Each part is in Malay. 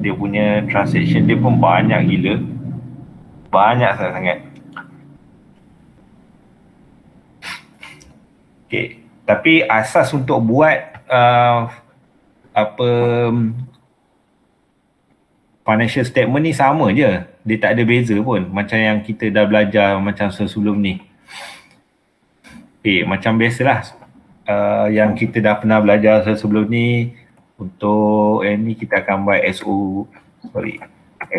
dia punya transaction dia pun banyak gila. Banyak sangat. Okay. Tapi asas untuk buat apa financial statement ni sama je. Dia tak ada beza pun. Macam yang kita dah belajar macam sebelum ni. Okay, macam biasalah. Yang kita dah pernah belajar sebelum ni. Untuk ni kita akan buat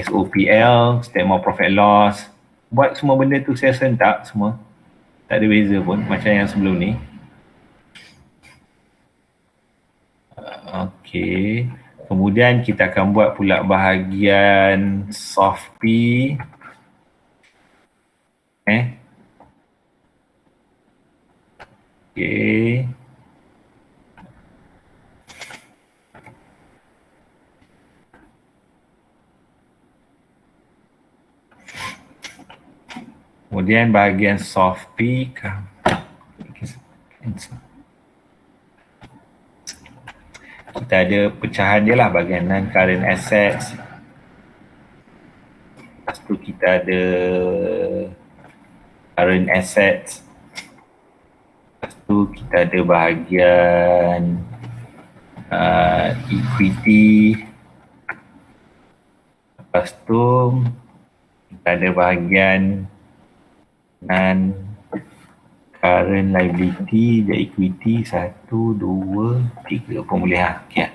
SOPL, Statement of Profit and Loss. Buat semua benda tu saya sentak semua. Tak ada beza pun macam yang sebelum ni. Okay. Kemudian kita akan buat pula bahagian soft P. Okay. Kemudian bahagian soft P. Kita ada pecahan dia lah bahagian non-current assets. Lepas tu kita ada current assets. Lepas tu kita ada bahagian equity. Lepas tu kita ada bahagian non-current liability dan equity 1, 2, 3 pemulihan. Okay.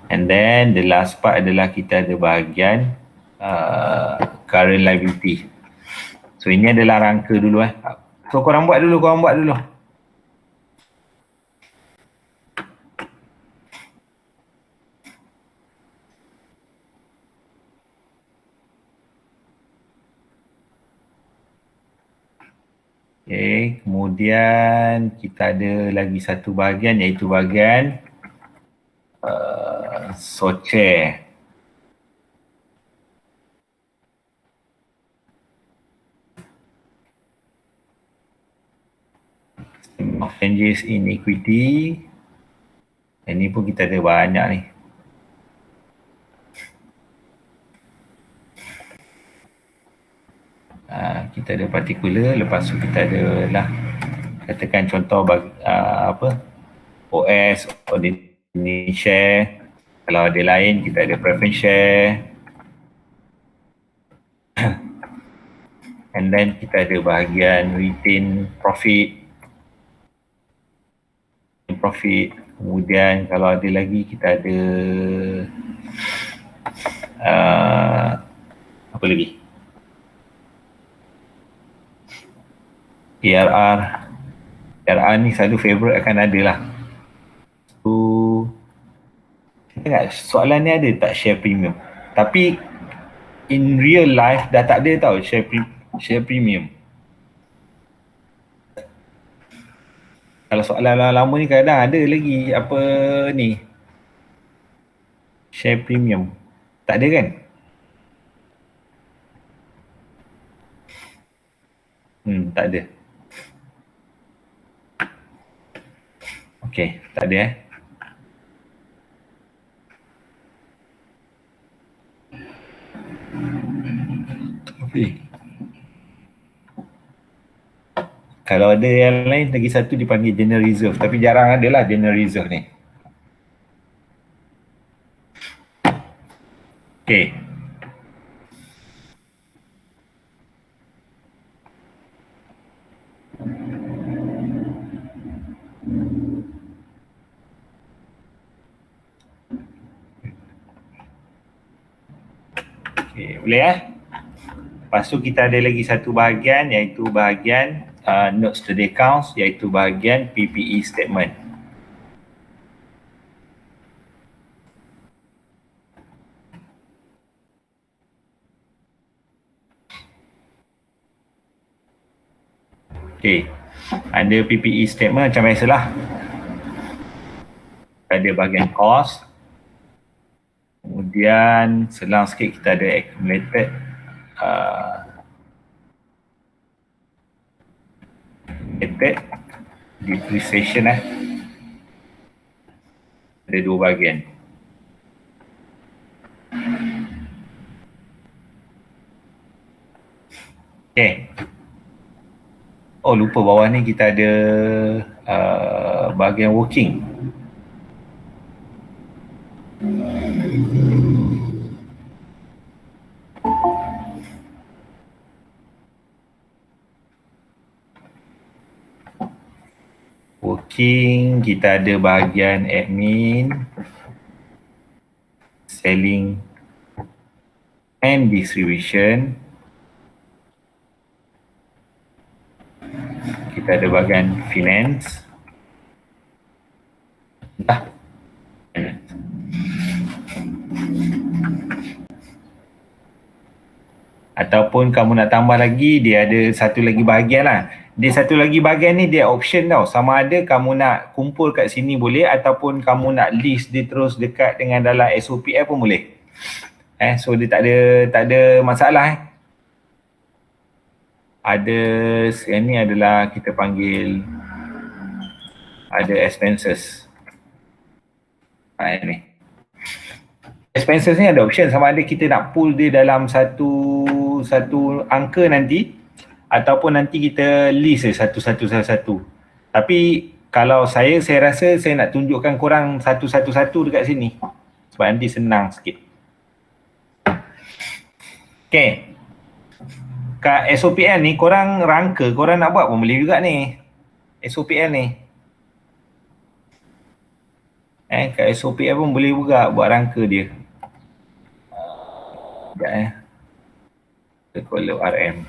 And then the last part adalah kita ada bahagian current liability. So ini adalah rangka dulu So korang buat dulu. Okay, kemudian kita ada lagi satu bahagian iaitu bahagian SOCHE. Of changes in equity. Ini pun kita ada banyak ni. Kita ada particular, lepas tu kita ada lah katakan contoh OS, ordinary share. Kalau ada lain kita ada preference share. And then kita ada bahagian retain profit. Kemudian kalau ada lagi kita ada apa lagi? ARR ni selalu favorite akan ada lah. So, soalan ni ada tak share premium? Tapi in real life dah tak ada tau share premium. Kalau soalan lama ni kadang ada lagi apa ni share premium. Tak ada kan? Tak ada. Okay, tak ada Kalau ada yang lain lagi satu dipanggil general reserve, tapi jarang ada lah general reserve ni. Okay. Okay, boleh Lepas tu kita ada lagi satu bahagian iaitu bahagian notes to the accounts iaitu bahagian PPE statement. Okay, ada PPE statement macam biasalah. Ada bahagian cost. Kemudian selang sikit kita ada accumulated depreciation ada dua bahagian. Okay. Oh, lupa bawah ni kita ada bahagian working. Working, kita ada bahagian admin, selling and distribution. Kita ada bahagian finance. Ataupun kamu nak tambah lagi, dia ada satu lagi bahagian lah. Dia satu lagi bahagian ni dia option tau. Sama ada kamu nak kumpul kat sini boleh, ataupun kamu nak list dia terus dekat dengan dalam SOPL pun boleh. So dia tak ada masalah. Ada, yang ni adalah kita panggil ada expenses. Ni. Expenses ni ada option sama ada kita nak pull dia dalam satu angka nanti, ataupun nanti kita list satu. Tapi kalau saya rasa saya nak tunjukkan korang satu-satu dekat sini sebab nanti senang sikit. Okay. Kat SOPL ni korang rangka, korang nak buat pun boleh juga ni. SOPL ni. Kat SOPL pun boleh juga buat rangka dia. Sekejap kita follow RM.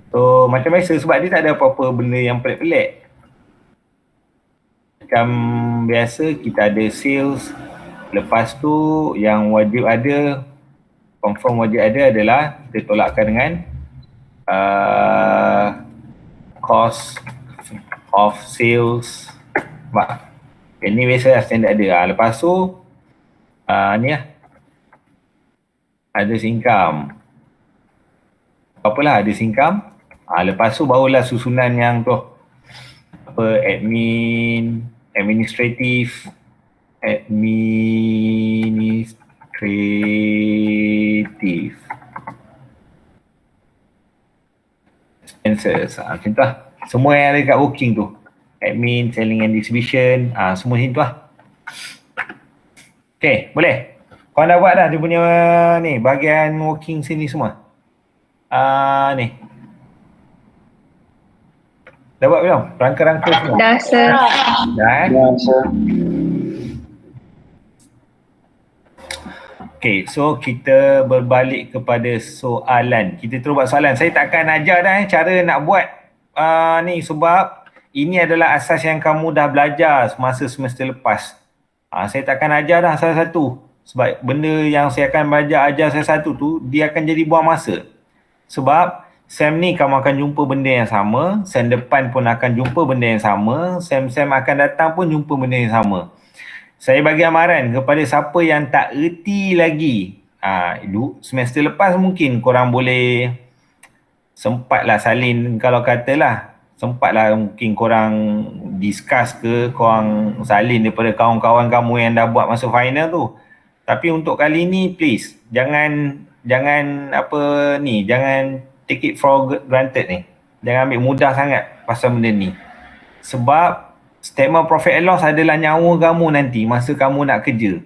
So macam biasa sebab dia tak ada apa-apa benda yang pelik-pelik. Macam biasa kita ada sales. Lepas tu yang wajib ada, confirm wajib ada adalah kita tolakkan dengan cost of sales. Ini biasa standard ada. Lepas tu ni lah, ada income. Apalah ada income. Lepas tu barulah susunan yang tu administrative expenses. Macam tu lah. Semua yang ada kat working tu. Admin, selling and distribution, semua macam tu lah. Okay, boleh? Korang dah buat dah dia punya ni, bahagian working sini semua. Ni. Dah buat belum? Rangka-rangka semua? Dah, sir. Dah, Ya, sir. Okay, so kita berbalik kepada soalan. Kita terus buat soalan. Saya tak akan ajar dah cara nak buat ni sebab ini adalah asas yang kamu dah belajar semasa semester lepas. Saya tak akan ajar dah satu-satu. Sebab benda yang saya akan ajar satu-satu tu, dia akan jadi buang masa. Sebab SEM ni kamu akan jumpa benda yang sama, SEM depan pun akan jumpa benda yang sama, SEM akan datang pun jumpa benda yang sama. Saya bagi amaran kepada siapa yang tak erti lagi, semester lepas mungkin korang boleh sempatlah salin, kalau katalah sempatlah mungkin korang discuss ke, korang salin daripada kawan-kawan kamu yang dah buat masuk final tu. Tapi untuk kali ni please jangan take it for granted ni. Jangan ambil mudah sangat pasal benda ni. Sebab statement profit and loss adalah nyawa kamu nanti masa kamu nak kerja.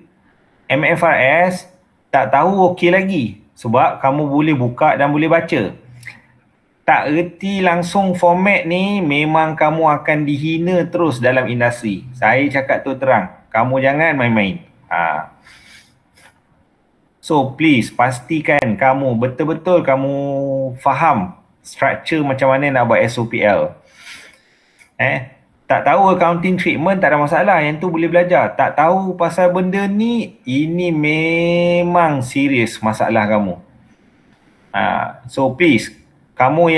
MFRS tak tahu okey lagi sebab kamu boleh buka dan boleh baca. Tak erti langsung format ni, memang kamu akan dihina terus dalam industri. Saya cakap tu terang, kamu jangan main-main. So please pastikan kamu betul-betul kamu faham structure macam mana nak buat SOPL. Tak tahu accounting treatment tak ada masalah, yang tu boleh belajar. Tak tahu pasal benda ni, ini memang serius masalah kamu. So please, kamu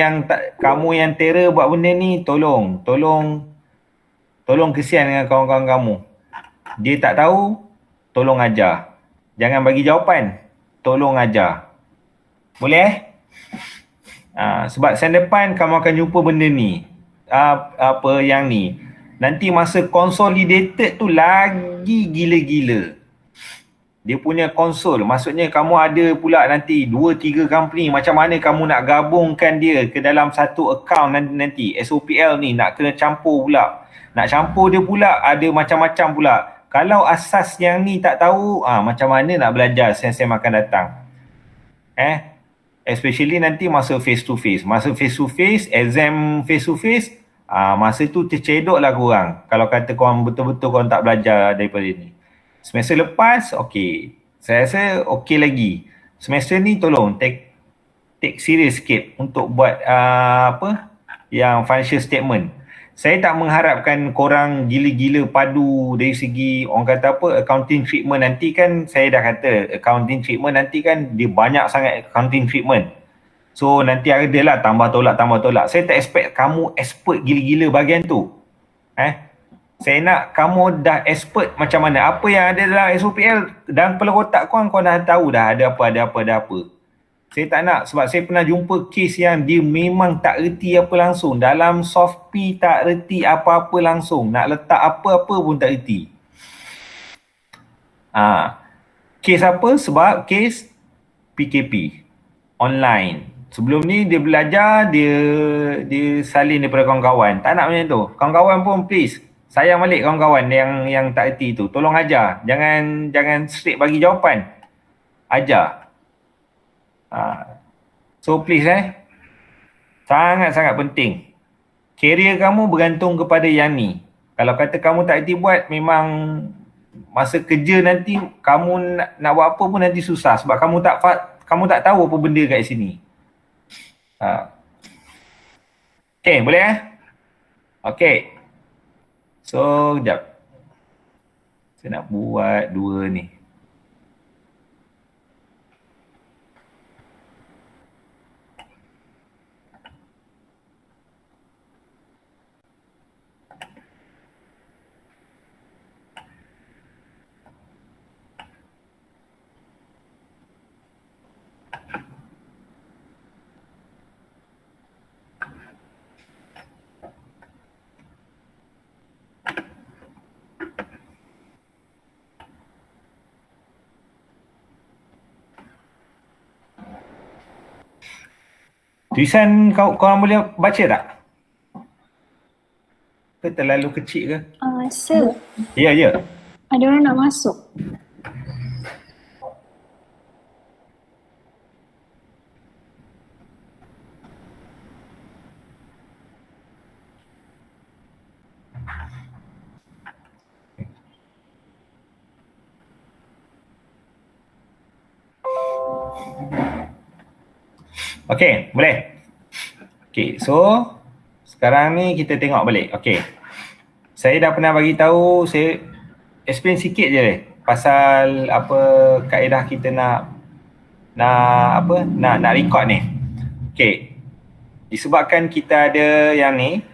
yang terror buat benda ni, tolong kesian dengan kawan-kawan kamu. Dia tak tahu, tolong ajar. Jangan bagi jawapan, tolong ajar. Boleh? Sebab sen depan kamu akan jumpa benda ni. Yang ni. Nanti masa consolidated tu lagi gila-gila. Dia punya konsol, maksudnya kamu ada pula nanti 2-3 company, macam mana kamu nak gabungkan dia ke dalam satu account nanti. SOPL ni nak kena campur pula. Nak campur dia pula ada macam-macam pula. Kalau asas yang ni tak tahu, macam mana nak belajar sem-sem akan datang. Especially nanti masa face to face. Masa face to face, exam face to face, masa tu tercedok lah korang. Kalau kata korang betul-betul korang tak belajar daripada ni. Semester lepas, okey. Saya rasa okey lagi. Semester ni tolong take serious sikit untuk buat yang financial statement. Saya tak mengharapkan korang gila-gila padu dari segi orang kata accounting treatment nanti kan. Saya dah kata accounting treatment nanti kan dia banyak sangat accounting treatment. So nanti ada lah tambah tolak. Saya tak expect kamu expert gila-gila bahagian tu. Saya nak kamu dah expert macam mana. Apa yang ada dalam SOPL, dalam kepala otak kau dah tahu dah ada apa. Saya tak nak, sebab saya pernah jumpa kes yang dia memang tak reti apa langsung. Dalam soft P tak reti apa-apa langsung. Nak letak apa-apa pun tak reti. Kes apa? Sebab kes PKP online. Sebelum ni dia belajar, dia salin daripada kawan-kawan. Tak nak macam tu. Kawan-kawan pun please sayang balik kawan-kawan yang tak erti tu. Tolong ajar. Jangan straight bagi jawapan. Ajar. So please sangat-sangat penting. Career kamu bergantung kepada yang ni. Kalau kata kamu tak erti buat, memang masa kerja nanti kamu nak buat apa pun nanti susah. Sebab kamu tak tahu apa benda kat sini. Okay, boleh Okay. So, sekejap. Saya nak buat dua ni. Tulisan korang boleh baca tak? Ke terlalu kecil ke? Sir. Ya. Ada orang nak masuk. Okay, boleh. Okay, so sekarang ni kita tengok balik. Okay, saya dah pernah bagi tahu, saya explain sikit je pasal apa kaedah kita nak record ni. Okay, disebabkan kita ada yang ni,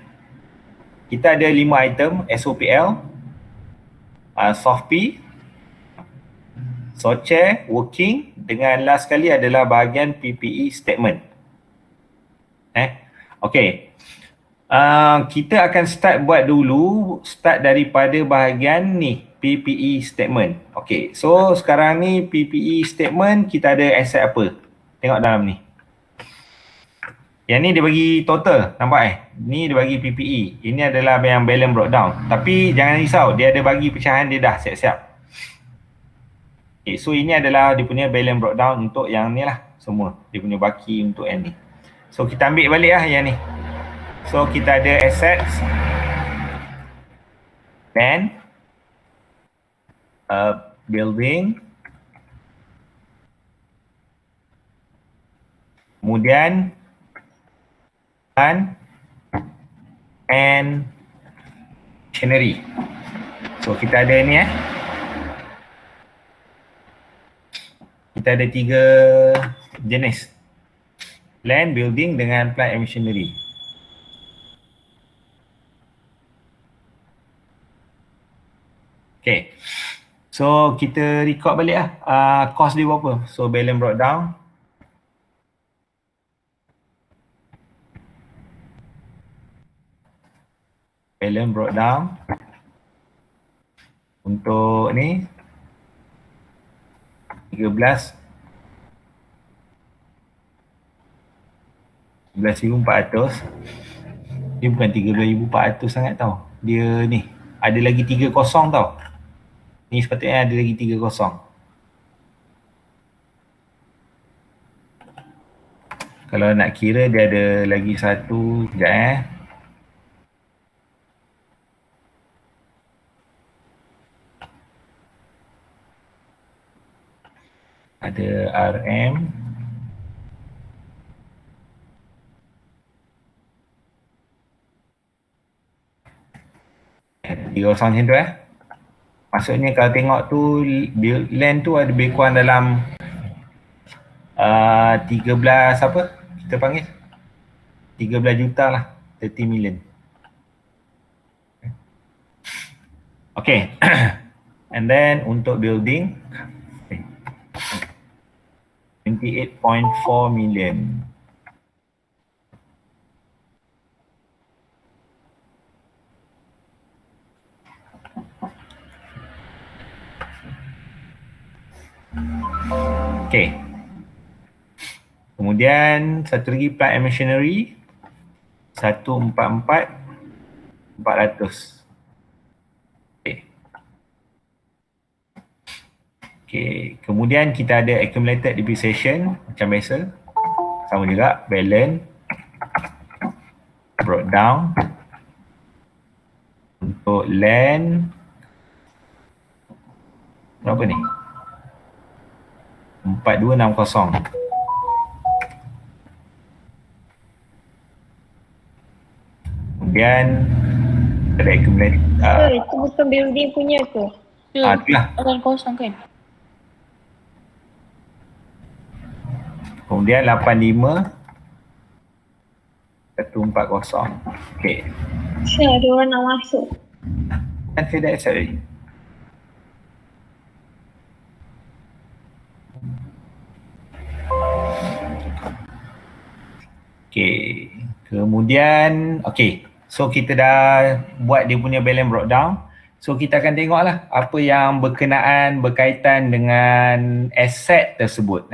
kita ada 5 item SOPL, soft P, SOCHE, working, dengan last kali adalah bahagian PPE statement. Okay. Kita akan start daripada bahagian ni, PPE statement. Okay, so sekarang ni PPE statement kita ada asset apa? Tengok dalam ni. Yang ni dia bagi total, nampak Ni dia bagi PPE. Ini adalah yang balance breakdown. Tapi jangan risau, dia ada bagi pecahan dia dah siap-siap. Okay, so ini adalah dia punya balance breakdown untuk yang ni lah semua. Dia punya baki untuk yang ni. So kita ambil balik yang ni. So kita ada assets, land, building, kemudian and machinery. So kita ada ni kita ada 3 jenis, land, building dengan plant and machinery. Okay, so kita record balik cost dia berapa. So balance breakdown, untuk ni 13,400. Dia bukan 13,400 sangat tau. Dia ni ada lagi 3 kosong tau. Ni sepatutnya ada lagi 3 kosong. Kalau nak kira dia ada lagi satu, sekejap ada RM. Tiga kosong macam tu Maksudnya kalau tengok tu land tu ada lebih kurang dalam 13 apa kita panggil 13 juta lah, 30 million. Okay. And then untuk building 28.4 million. Okay. Kemudian satu lagi plant and machinery 144,400. Okay. Kemudian kita ada accumulated depreciation macam biasa. Sama juga balance brought down. Untuk land berapa ni? 4260. Kemudian ada accumulate itu bukan building punya ke? itulah. Akan kosong kan? Kemudian 85 140. Okey. Saya ada orang nak masuk. Kan saya dah accept tadi. Okey. Kemudian okey. So kita dah buat dia punya balance breakdown. So kita akan tengoklah apa yang berkaitan dengan aset tersebut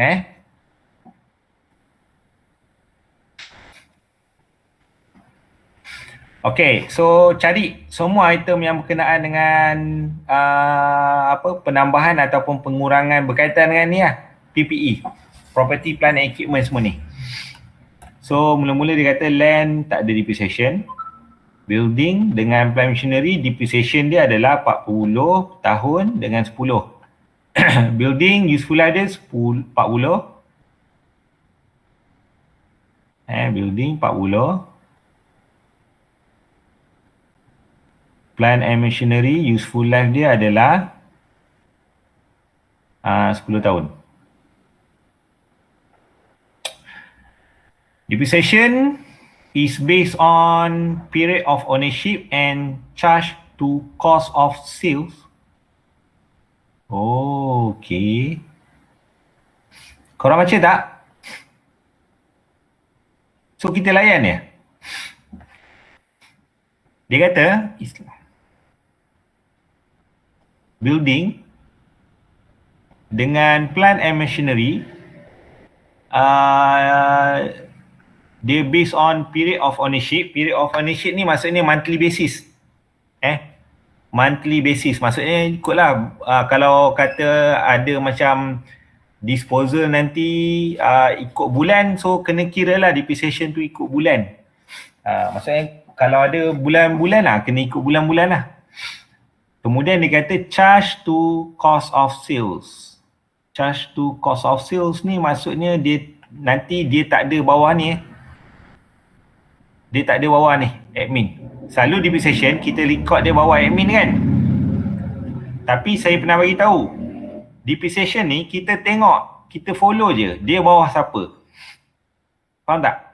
Okay, so cari semua item yang berkenaan dengan penambahan ataupun pengurangan berkaitan dengan ni PPE, property plant and equipment semua ni. So mula-mula dia kata land tak ada depreciation. Building dengan plant machinery depreciation dia adalah 40 tahun dengan 10. Building useful life dia 40. Building 40. Plant and machinery useful life dia adalah 10 tahun. Depreciation is based on period of ownership and charge to cost of sales. Oh, okay. Korang baca tak? So kita layan ya. Dia kata building dengan plant and machinery dia based on period of ownership. Period of ownership ni maksudnya monthly basis. Monthly basis maksudnya ikutlah kalau kata ada macam disposal nanti ikut bulan, so kena kira lah depreciation tu ikut bulan. Maksudnya kalau ada bulan-bulan lah, kena ikut bulan-bulan lah. Kemudian dia kata charge to cost of sales. Charge to cost of sales ni maksudnya dia nanti dia tak ada bawah ni Dia tak ada bawah ni, admin. Selalu depreciation kita record dia bawah admin kan. Tapi saya pernah bagi tahu, depreciation ni kita tengok, kita follow je dia bawah siapa. Faham tak?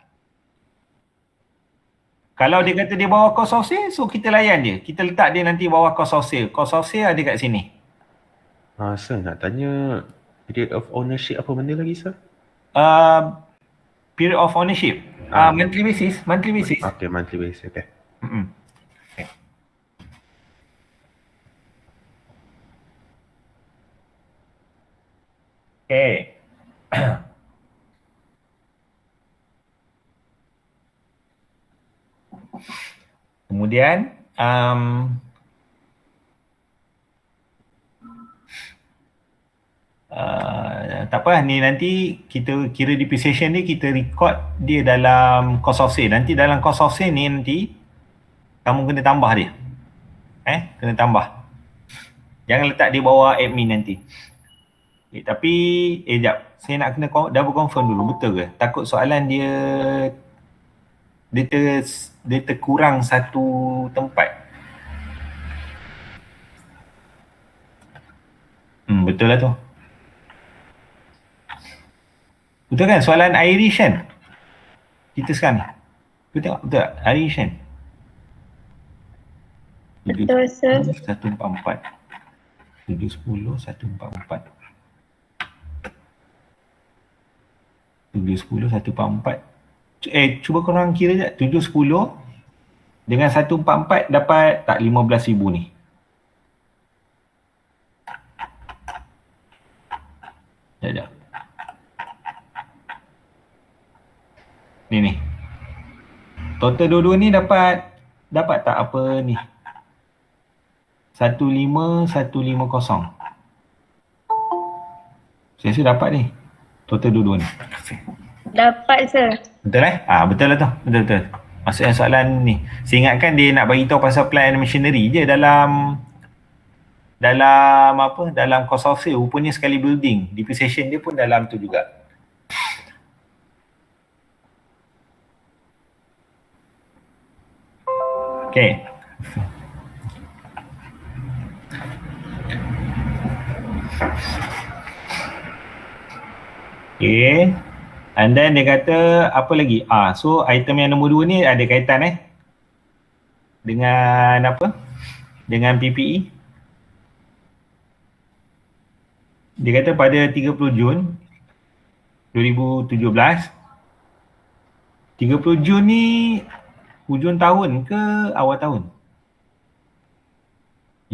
Kalau dia kata dia bawah cost of sale, so kita layan je. Kita letak dia nanti bawah cost of sale. Cost of sale ada kat sini. Sir nak tanya period of ownership apa benda lagi sir? Period of ownership. Monthly basis. Okay, monthly basis. Okay. Okay. Okay. Kemudian tak apa, ni nanti kita kira depreciation ni kita record dia dalam cost of sale. Nanti dalam cost of sale ni nanti kamu kena tambah dia. Kena tambah. Jangan letak di bawah admin nanti. Tapi jap, saya nak kena double confirm dulu, betul ke? Takut soalan dia terkurang satu tempat. Betul lah tu. Betul kan soalan Irish kan? Kita sekarang. Betul tak? Irish kan? Betul, sir. 144. 710 144. 710 144. Cuba korang kira je. 710 dengan 144 dapat tak 15,000 ni. Sekejap. Ni. Total dua-dua ni dapat tak apa ni? 15,150. Saya rasa dapat ni. Total dua-dua ni. Dapat, sir. Betul betul lah tu. Betul. Maksudnya soalan ni. Saya ingatkan dia nak bagi tahu pasal plant and machinery je dalam apa? Dalam cost of sale. Rupanya sekali building. Depreciation dia pun dalam tu juga. Okay. Okay. And then dia kata apa lagi? So item yang nombor 2 ni ada kaitan dengan apa? Dengan PPE. Dia kata pada 30 Jun 2017. 30 Jun ni hujung tahun ke awal tahun?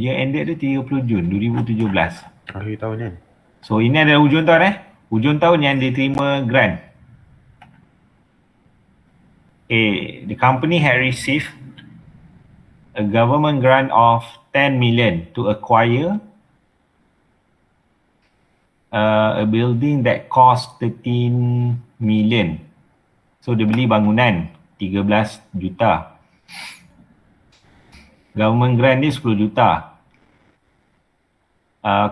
Year ended dia 30 Jun 2017. Akhir tahun kan? So ini adalah hujung tahun hujung tahun yang dia terima grant. The company had received a government grant of 10 million to acquire a building that cost 13 million. So dia beli bangunan 13 juta. Government grant dia 10 juta.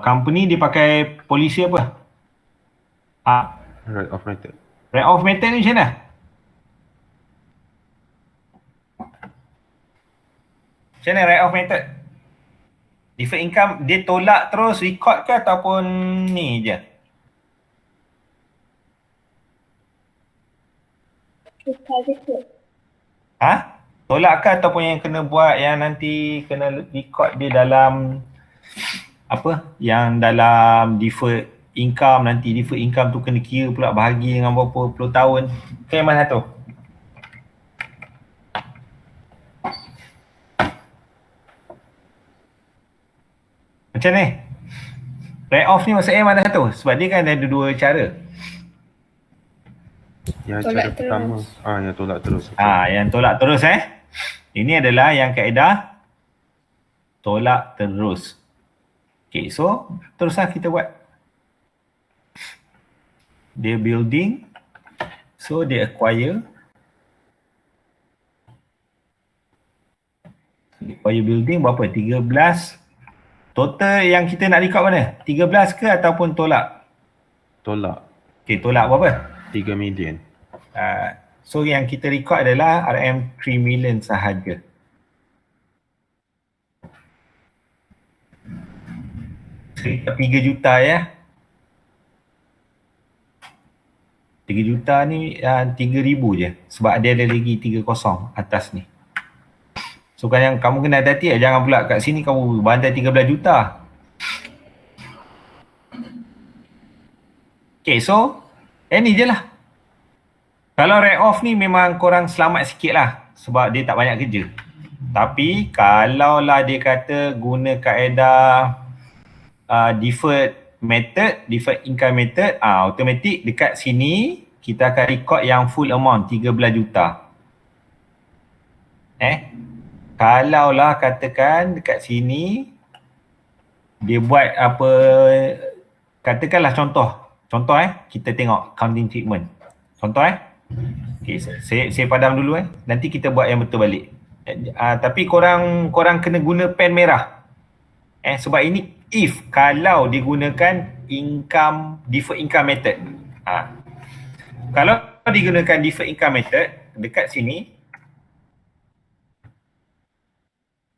Company dia pakai polisi apa? Right of method. Right of method ni macam mana? Macam mana right of method? Deferred income dia tolak terus record ke ataupun ni je? Tolak ke ataupun yang kena buat yang nanti kena record dia dalam apa? Yang dalam deferred income, nanti deferred income tu kena kira pula bahagi dengan berapa puluh tahun. Ke yang mana tu? Macam ni? Write off ni maksudnya mana satu? Sebab dia kan ada dua cara. Yang Tolak cara pertama, yang tolak terus. Yang tolak terus Ini adalah yang kaedah tolak terus. Okay, so teruslah kita buat. Dia building, so dia acquire. Building berapa? 13. Total yang kita nak record mana? 13 ke ataupun tolak? Tolak. Okay, tolak berapa? 3 million. So yang kita record adalah RM 3 million sahaja. Sekitar 3 juta 3 juta ni 3,000 je. Sebab dia ada lagi 30 atas ni. So kan yang kamu kena hati-hati jangan pula kat sini kamu bandai 13 juta. Okay, so ni je lah. Kalau write off ni memang korang selamat sikit lah. Sebab dia tak banyak kerja. Tapi kalau lah dia kata guna kaedah deferred method, deferred income method, automatic dekat sini kita akan record yang full amount 13 juta. Kalaulah katakan dekat sini dia buat apa, katakanlah contoh kita tengok counting treatment. Contoh okay, saya padam dulu nanti kita buat yang betul balik. Tapi korang kena guna pen merah. Sebab ini if kalau digunakan deferred income method. Kalau digunakan deferred income method dekat sini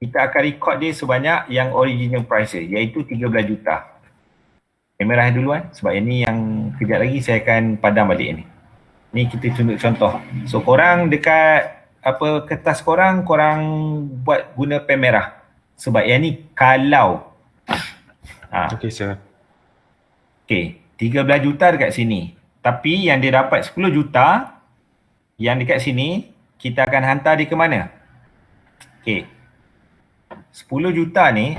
kita akan record dia sebanyak yang original price iaitu 13 juta. Merah dulu sebab ini yang kejap lagi saya akan padam balik ni. Ni kita tunjuk contoh. So korang dekat kertas korang buat guna pen merah. Sebab yang ni kalau. Okey sir. Okey, 13 juta dekat sini. Tapi yang dia dapat 10 juta yang dekat sini kita akan hantar dia ke mana? Okey. 10 juta ni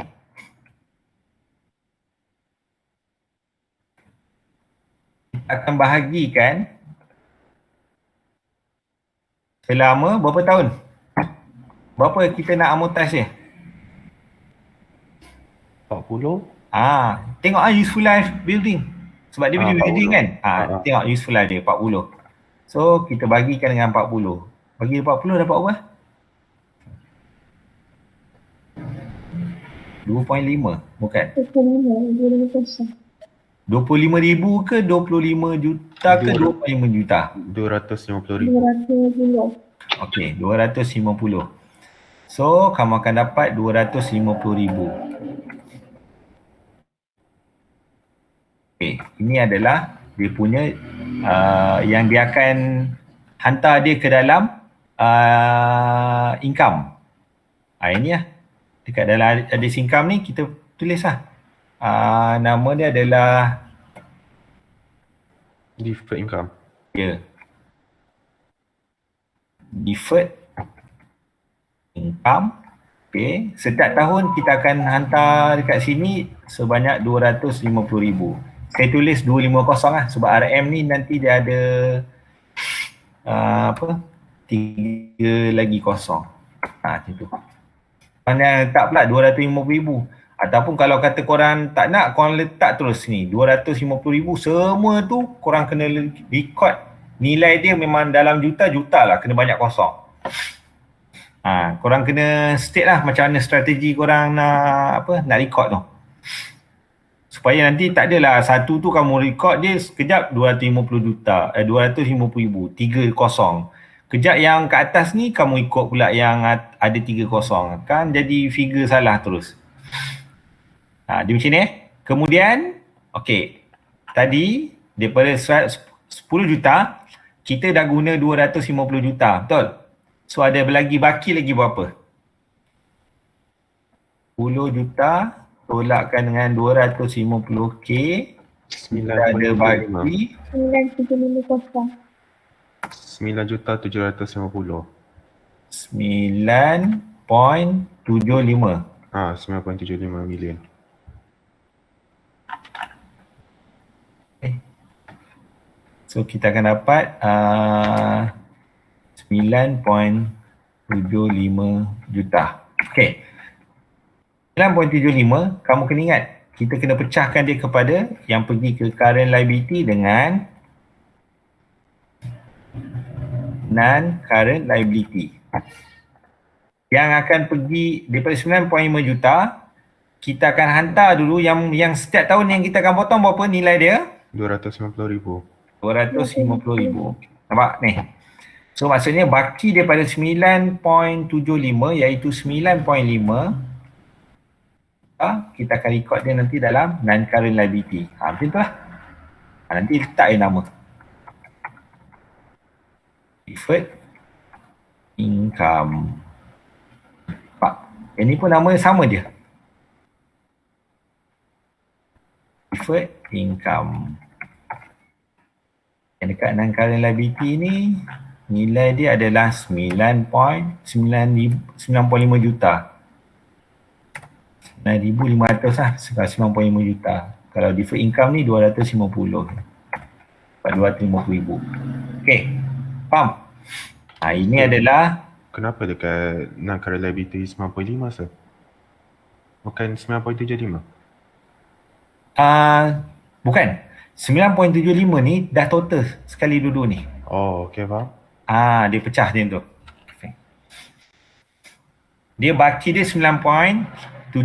akan bahagikan selama berapa tahun? Berapa kita nak amortize dia? 40. Tengok useful life building. Sebab dia building kan? Tengok useful life dia 40. So kita bagikan dengan 40. Bagi 40 dapat apa? 2.5 bukan? 25,000. 25,000 ke 25 juta ke 25 juta? 250,000. 250. Okey, 250. So kamu akan dapat 250,000. Okey, ini adalah dia punya yang dia akan hantar dia ke dalam income. Ini dekat dalam ada income ni kita tulis nama dia adalah Deferred income. Deferred income. Okay. Setiap tahun kita akan hantar dekat sini sebanyak 250,000. Saya tulis 250 sebab RM ni nanti dia ada 3 lagi kosong. Macam tu. Mana letak pula 250,000. Ataupun kalau kata korang tak nak, korang letak terus ni 250,000 semua tu korang kena record nilai dia memang dalam juta lah, kena banyak kosong. Korang kena state lah macam mana strategi korang nak record tu. Supaya nanti tak adalah satu tu kamu record dia sekejap 250,000, 3 kosong. Kejap yang ke atas ni kamu ikut pula yang ada 3 kosong. Kan jadi figure salah terus. Dia macam ni Kemudian, okey. Tadi daripada 10 juta, kita dah guna 250 juta, betul? So ada lagi baki lagi berapa? 10 juta tolakkan dengan 250k, kita ada baki 9,750. 9,750. 9.75. 9.75 million. So kita akan dapat 9.75 juta. Okey. 9.75, kamu kena ingat, kita kena pecahkan dia kepada yang pergi ke current liability dengan non-current liability. Yang akan pergi daripada 9.5 juta, kita akan hantar dulu yang setiap tahun yang kita akan potong berapa nilai dia? 250,000. 250,000. Nampak ni? So maksudnya baki daripada 9.75 iaitu 9.5, kita akan record dia nanti dalam non-current liability. Macam tu lah. Nanti letak je nama. Deferred income. Nampak? Yang ni pun nama sama je. Deferred income. Yang dekat non-current liability ni, nilai dia adalah 9.5 juta. 9,500 lah, 9.5 juta. Kalau deferred income ni 250. Dapat 250,000. Okay, faham? Ini adalah Kenapa dekat non-current liability 9.5 sir? Bukan 9.75? bukan. 9.75 ni dah total sekali dulu ni. Oh, okay faham. Dia pecah dia tu. Dia baki dia 9.75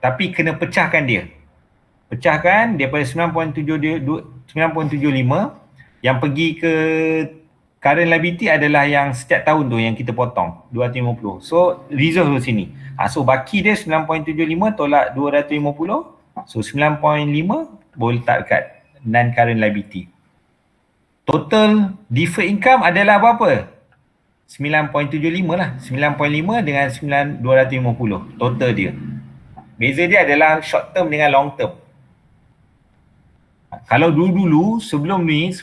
tapi kena pecahkan dia. Pecahkan daripada 9.75 yang pergi ke current liability adalah yang setiap tahun tu yang kita potong 250. So reserve di sini. So baki dia 9.75 tolak 250. So 9.5 boleh letak dekat non current liability. Total deferred income adalah berapa? 9.75 lah. 9.5 dengan 250 total dia. Beza dia adalah short term dengan long term. Kalau dulu sebelum ni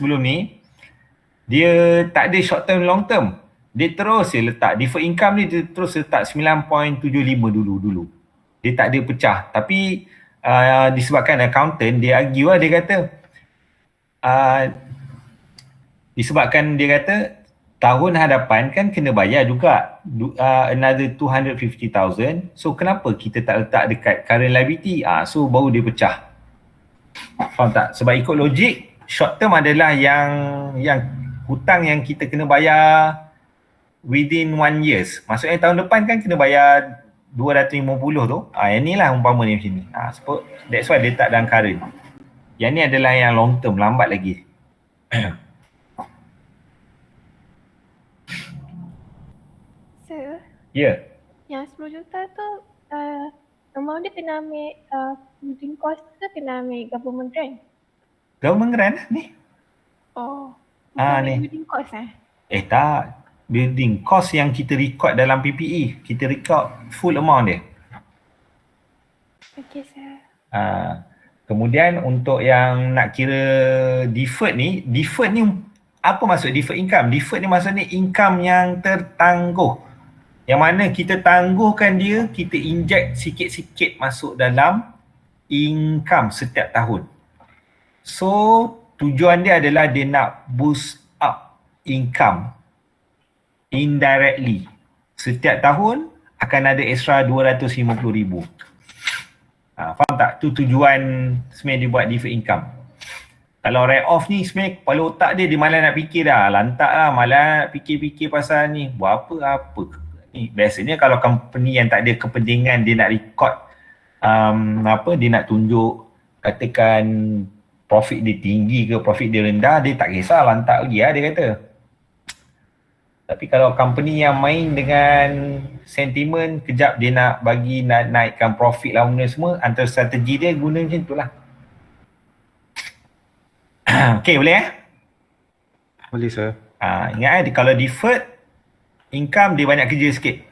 dia tak ada short term long term. Dia terus letak deferred income ni, dia terus letak 9.75 dulu. Dia tak ada pecah. Tapi disebabkan accountant dia argue lah, dia kata disebabkan dia kata tahun hadapan kan kena bayar juga another 250,000. So kenapa kita tak letak dekat current liability? So baru dia pecah. Faham tak? Sebab ikut logik, short term adalah yang hutang yang kita kena bayar within 1 years. Maksudnya tahun depan kan kena bayar 250 tu. Yang ni lah umpama ni macam ni. So that's why dia tak dalam current. Yang ni adalah yang long term, lambat lagi. Sir, Ya. yang 10 juta tu amount dia kena ambil building cost ke kena ambil government grant? Government grant lah ni. Oh, Ni. building cost Tak. Building cost yang kita record dalam PPE. Kita record full amount dia. Okay sir. Kemudian untuk yang nak kira deferred ni apa maksud deferred income? Deferred ni maksudnya income yang tertangguh. Yang mana kita tangguhkan dia, kita inject sikit-sikit masuk dalam income setiap tahun. So, tujuan dia adalah dia nak boost up income indirectly. Setiap tahun akan ada extra 250,000. Faham tak? Tu tujuan sebenarnya dia buat deferred income. Kalau write off ni sebenarnya kepala otak dia malah nak fikir dah. Lantak lah, malah nak fikir-fikir pasal ni. Buat apa. Ni biasanya kalau company yang tak ada kepentingan dia nak record dia nak tunjuk katakan profit dia tinggi ke profit dia rendah, dia tak kisah, lantak lagi lah dia kata. Tapi kalau company yang main dengan sentimen, kejap dia nak naikkan profit lah benda semua, antara strategi dia guna macam tu lah. Okay, boleh Boleh sir. Ingat kalau deferred income dia banyak kerja sikit.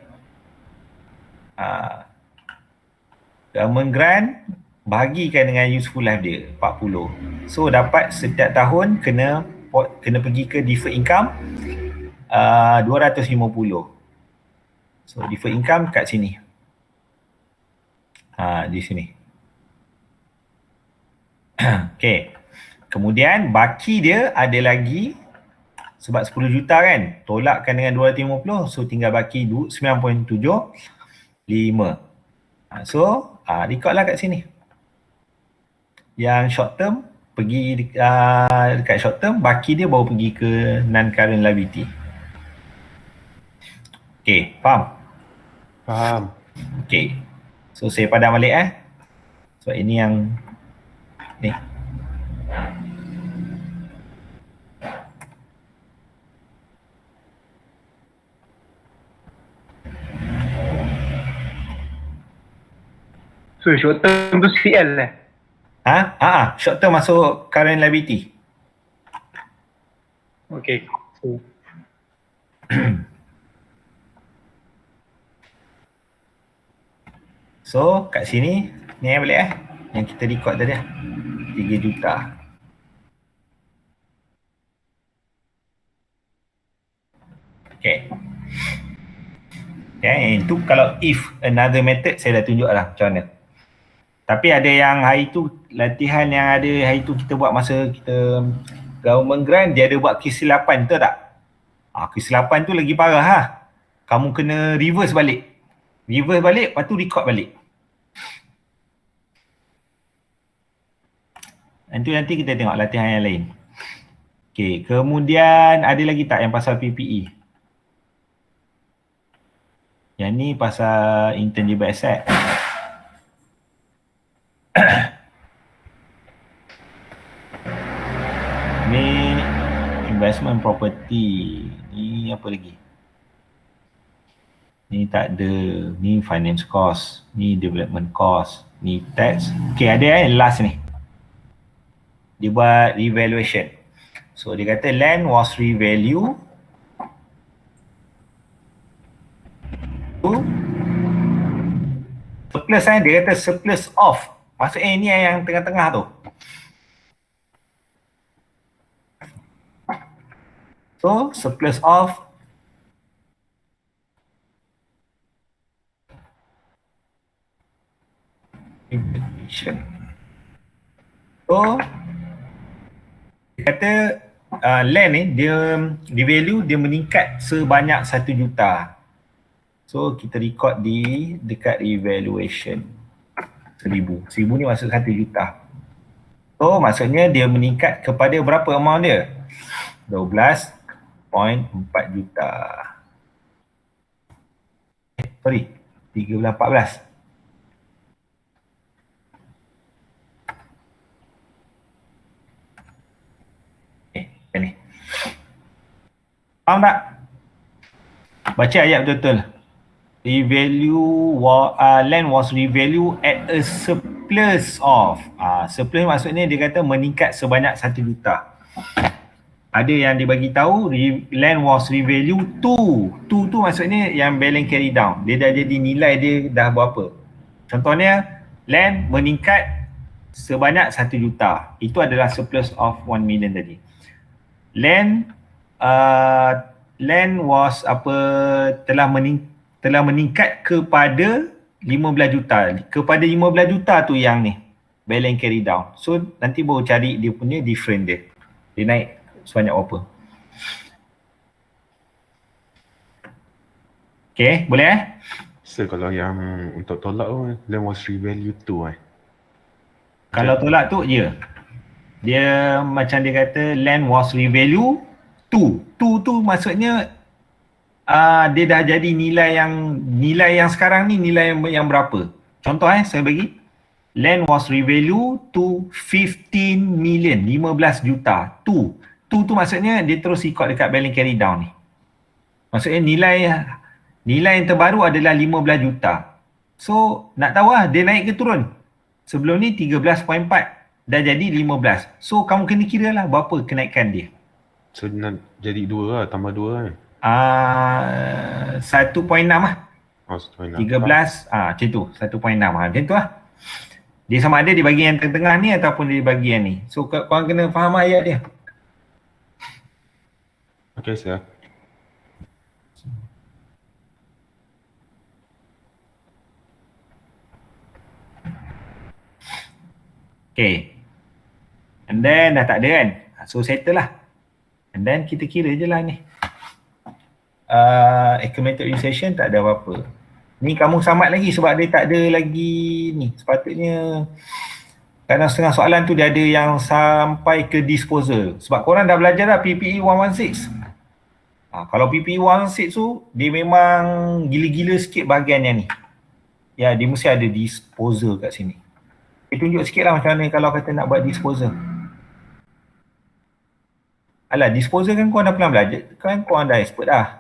Government grant bahagikan dengan useful life dia 40. So dapat setiap tahun kena pergi ke deferred income 250. So deferred income kat sini. Di sini. Okay. Kemudian baki dia ada lagi sebab 10 juta kan, tolakkan dengan 250, so tinggal baki 9.75. So record lah kat sini. Yang short term pergi dekat short term, baki dia baru pergi ke non current liability. Okay, faham? Faham. Okay, so saya padam balik so ini yang ni. So short term tu CL lah. Short term masuk current liability. Okay. So kat sini ni balik yang kita record tadi 3 juta. Okay. Okay, itu kalau if another method saya dah tunjuk lah macam mana. Tapi ada yang hari tu, latihan yang ada hari tu kita buat masa kita government grant, dia ada buat kesilapan, betul tak? Kesilapan tu lagi parah ha. Kamu kena reverse balik. Reverse balik, lepas tu record balik. Nanti kita tengok latihan yang lain. Okay, kemudian ada lagi tak yang pasal PPE? Yang ni pasal intangible asset. Ni investment property. Ni apa lagi? Ni tak ada. Ni finance cost. Ni development cost. Ni tax. Okay, ada last ni. Dia buat revaluation. So dia kata land was revalued to surplus dia kata surplus of. Maksudnya ini yang tengah-tengah tu. So surplus of inflation. So dia kata land ni dia value dia meningkat sebanyak 1 juta. So kita record di dekat evaluation 1000. 1000 ni maksud 1 juta. So maksudnya dia meningkat kepada berapa amount dia? 12.4 juta. Sorry, 13.14. Ni. Faham tak? Baca ayat betul-betul. Land was revalued at a surplus of. Surplus maksudnya dia kata meningkat sebanyak 1 juta. Ada yang dia bagi tahu land was revalued to. To tu maksudnya yang balance carry down. Dia dah jadi nilai dia dah berapa. Contohnya land meningkat sebanyak 1 juta. Itu adalah surplus of 1 million tadi. Land was telah meningkat kepada 15 juta. Kepada 15 juta tu yang ni balance carry down. So nanti baru cari dia punya different dia. Dia naik sebanyak berapa. Okay, boleh So kalau yang untuk tolak tu, land was revalued to Kalau tolak tu dia macam dia kata land was revalued to. To tu maksudnya dia dah jadi nilai yang sekarang ni nilai yang berapa. Contoh saya bagi land was revalued to 15 million, 15 juta. To tu maksudnya dia terus ikut dekat balance carry down ni. Maksudnya nilai yang terbaru adalah 15 juta. So nak tahu dia naik ke turun. Sebelum ni 13.4 dah jadi 15. So kamu kena kira lah berapa kenaikan dia. So nak jadi 2 lah, tambah 2 kan? 1.6 lah. 1.6. 13, macam tu. 1.6 macam tu lah. Dia sama ada dia bagi yang tengah-tengah ni ataupun dia bagi yang ni. So korang kena faham ayat dia. Okay, sir. Okay. And then dah tak ada kan. So settle lah. And then kita kira je lah ni. Accumulated recession tak ada apa-apa. Ni kamu samat lagi sebab dia tak ada lagi ni. Sepatutnya kadang setengah soalan tu dia ada yang sampai ke disposal. Sebab korang dah belajar dah PPE 116. Kalau PPE 116 tu dia memang gila-gila sikit bahagian yang ni. Ya, dia mesti ada disposal kat sini. Tunjuk sikit lah macam mana kalau kata nak buat disposal. Alah, disposal kan korang dah pernah belajar. Kan korang dah expert dah.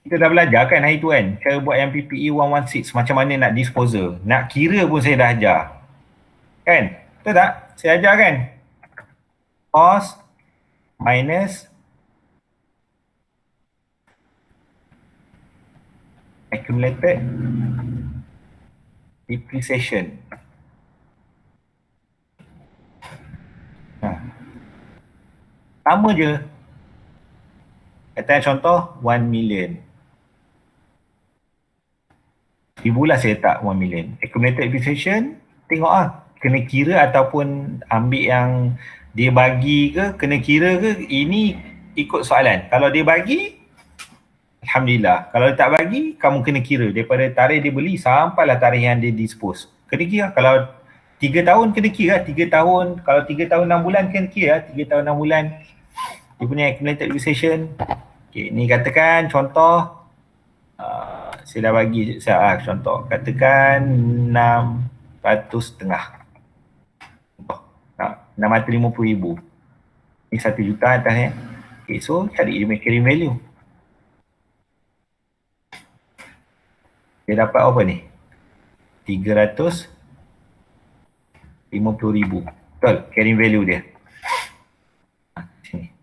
Kita dah belajar kan hari tu kan. Cara buat yang PPE 116 macam mana nak disposal. Nak kira pun saya dah ajar. Kan? Betul tak? Saya ajar kan? Cost minus accumulated depreciation. Sama je. Kata contoh 1 million. ribu lah saya letak 1 million. Accumulated depreciation, tengok kena kira ataupun ambil yang dia bagi ke, kena kira ke, ini ikut soalan. Kalau dia bagi, Alhamdulillah. Kalau dia tak bagi, kamu kena kira daripada tarikh dia beli sampailah tarikh yang dia dispose. Kena kira. Kalau 3 tahun kena kira, 3 tahun, kalau 3 tahun 6 bulan kena kira, 3 tahun 6 bulan dia punya accumulated depreciation. Okay, ni katakan contoh, saya dah bagi contoh, katakan 600 setengah. Contoh, 650,000. Ni 1 juta atas Okay, so cari dia punya carrying value. Dia dapat apa ni? 350,000. Betul, carrying value dia. Sini.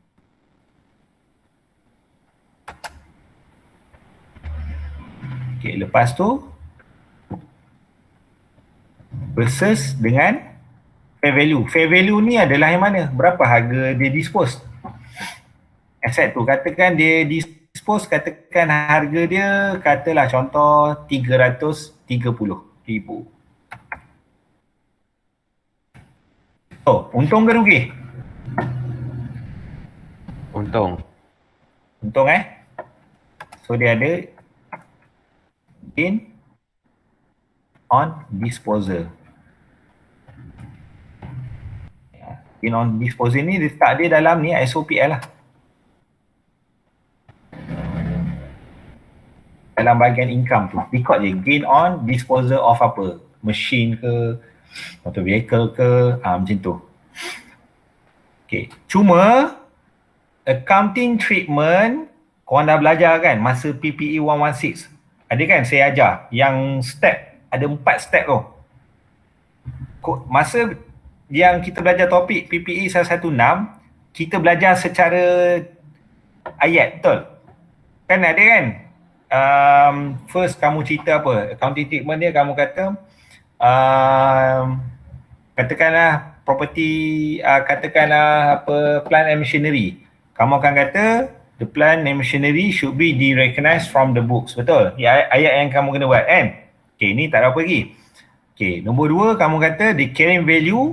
Okay, lepas tu versus dengan fair value. Fair value ni adalah yang mana? Berapa harga dia dispose? Aset tu, katakan dia dispose, katakan harga dia, katalah contoh 330,000. Oh, untung ke rugi? Untung. Untung So dia ada gain on disposal. Gain on disposal ni letak dia dalam ni SOPL lah. Dalam bahagian income tu, record je gain on disposal of apa? Machine ke, motor vehicle ke, macam tu. Okay, cuma accounting treatment korang dah belajar kan masa PPE 116. Ada kan saya ajar yang step, ada 4 step tu. Masa yang kita belajar topik PPE 116, kita belajar secara ayat, betul? Kan ada kan? First kamu cerita apa? Accounting treatment dia kamu kata katakanlah property, katakanlah apa, plant and machinery. Kamu akan kata the plant and machinery should be de-recognized from the books. Betul? Ayat yang kamu kena buat kan? Okay, ni tak ada apa lagi. Okay, nombor 2 kamu kata the carrying value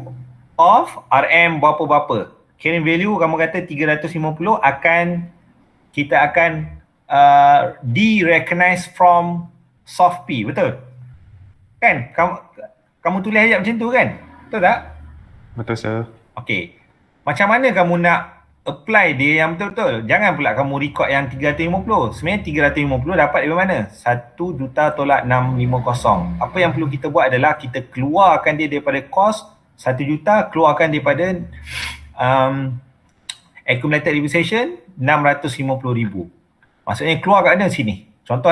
of RM berapa-berapa. Carrying value kamu kata 350 kita akan de-recognize from soft P. Betul? Kan? Kamu tulis ayat macam tu kan? Betul tak? Betul, sir. Okay. Macam mana kamu nak apply dia yang betul-betul? Jangan pula kamu record yang 350. Sebenarnya 350 dapat dari mana? 1 juta tolak 650. Apa yang perlu kita buat adalah kita keluarkan dia daripada cost 1 juta, keluarkan daripada accumulated depreciation 650,000. Maksudnya keluar kat mana sini? Contoh